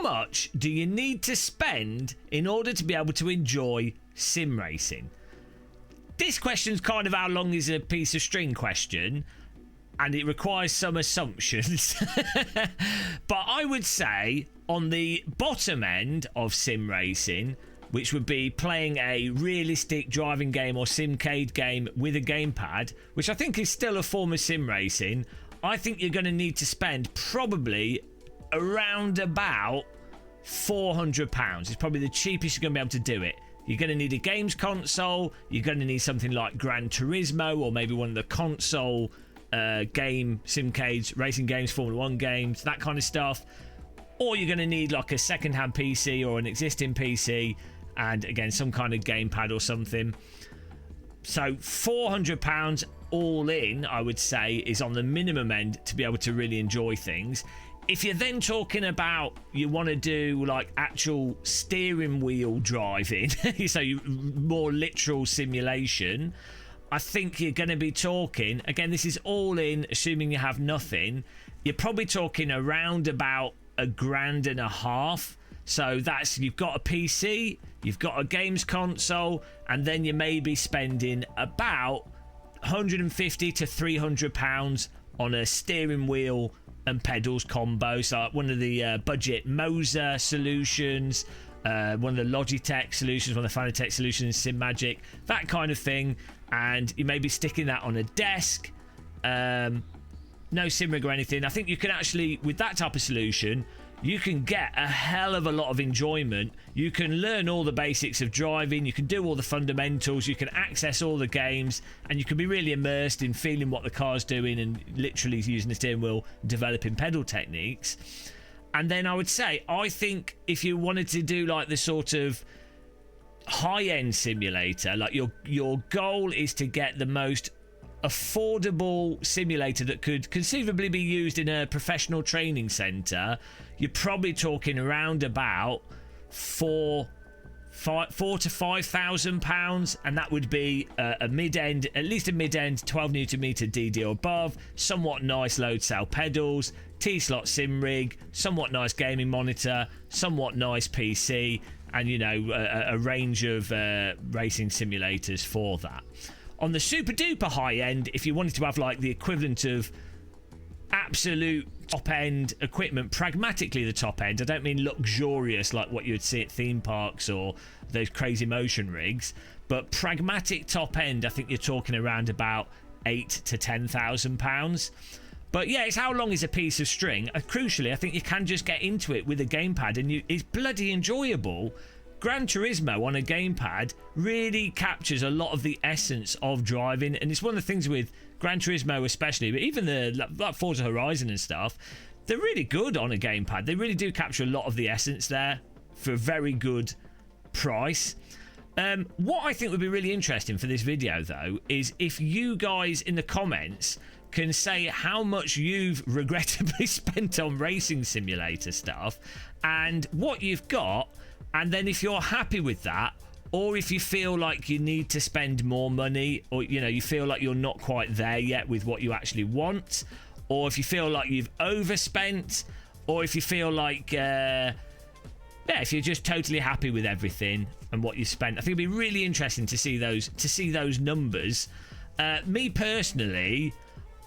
much do you need to spend in order to be able to enjoy sim racing? This question's kind of how long is a piece of string question, and it requires some assumptions. But I would say on the bottom end of sim racing, which would be playing a realistic driving game or simcade game with a gamepad, which I think is still a form of sim racing, I think you're going to need to spend probably around about £400. It's probably the cheapest you're going to be able to do it. You're going to need a games console. You're going to need something like Gran Turismo, or maybe one of the console game simcades, racing games, Formula 1 games, that kind of stuff. Or you're going to need like a second-hand PC or an existing PC, and again, some kind of gamepad or something. So £400 all in, I would say, is on the minimum end to be able to really enjoy things. If you're then talking about you want to do like actual steering wheel driving, so more literal simulation, I think you're going to be talking, again, this is all in, assuming you have nothing, you're probably talking around about £1,500. So that's, you've got a PC, you've got a games console, and then you may be spending about £150 to £300 on a steering wheel and pedals combo. So one of the budget Moser solutions, one of the Logitech solutions, one of the Fanatec solutions, SimMagic, that kind of thing. And you may be sticking that on a desk. No sim rig or anything. I think you can actually, with that type of solution, you can get a hell of a lot of enjoyment. You can learn all the basics of driving, you can do all the fundamentals, you can access all the games, and you can be really immersed in feeling what the car's doing and literally using the steering wheel, developing pedal techniques. And then I would say, I think if you wanted to do like the sort of high-end simulator, like your goal is to get the most affordable simulator that could conceivably be used in a professional training centre, you're probably talking around about £4,000 to £5,000, and that would be a mid-end, at least a mid-end 12 Nm DD or above, somewhat nice load cell pedals, T-slot sim rig, somewhat nice gaming monitor, somewhat nice PC, and you know, a range of racing simulators for that. On the super duper high end, if you wanted to have like the equivalent of absolute top end equipment, pragmatically the top end, I don't mean luxurious like what you would see at theme parks or those crazy motion rigs, but pragmatic top end, I think you're talking around about £8,000 to £10,000. But yeah, it's how long is a piece of string. Crucially, I think you can just get into it with a gamepad, and it's bloody enjoyable. Gran Turismo on a gamepad really captures a lot of the essence of driving, and it's one of the things with Gran Turismo especially, but even the like Forza Horizon and stuff, they're really good on a gamepad. They really do capture a lot of the essence there for a very good price. What I think would be really interesting for this video though is if you guys in the comments can say how much you've regrettably spent on racing simulator stuff and what you've got. And then if you're happy with that, or if you feel like you need to spend more money, or you know, you feel like you're not quite there yet with what you actually want, or if you feel like you've overspent, or if you feel like if you're just totally happy with everything and what you spent, I think it'd be really interesting to see those numbers. Me personally,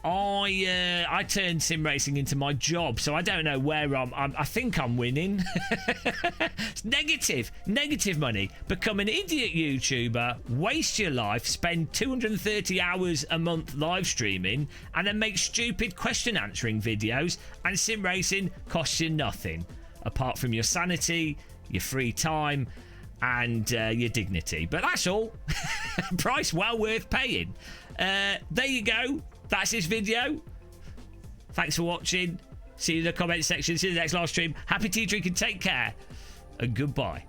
I turned sim racing into my job, so I don't know where I think I'm winning. It's negative money. Become an idiot YouTuber, waste your life, spend 230 hours a month live streaming, and then make stupid question answering videos, and sim racing costs you nothing apart from your sanity, your free time, and your dignity. But that's all. Price well worth paying. There you go. That's this video. Thanks for watching. See you in the comment section. See you in the next live stream. Happy tea drinking. Take care. And goodbye.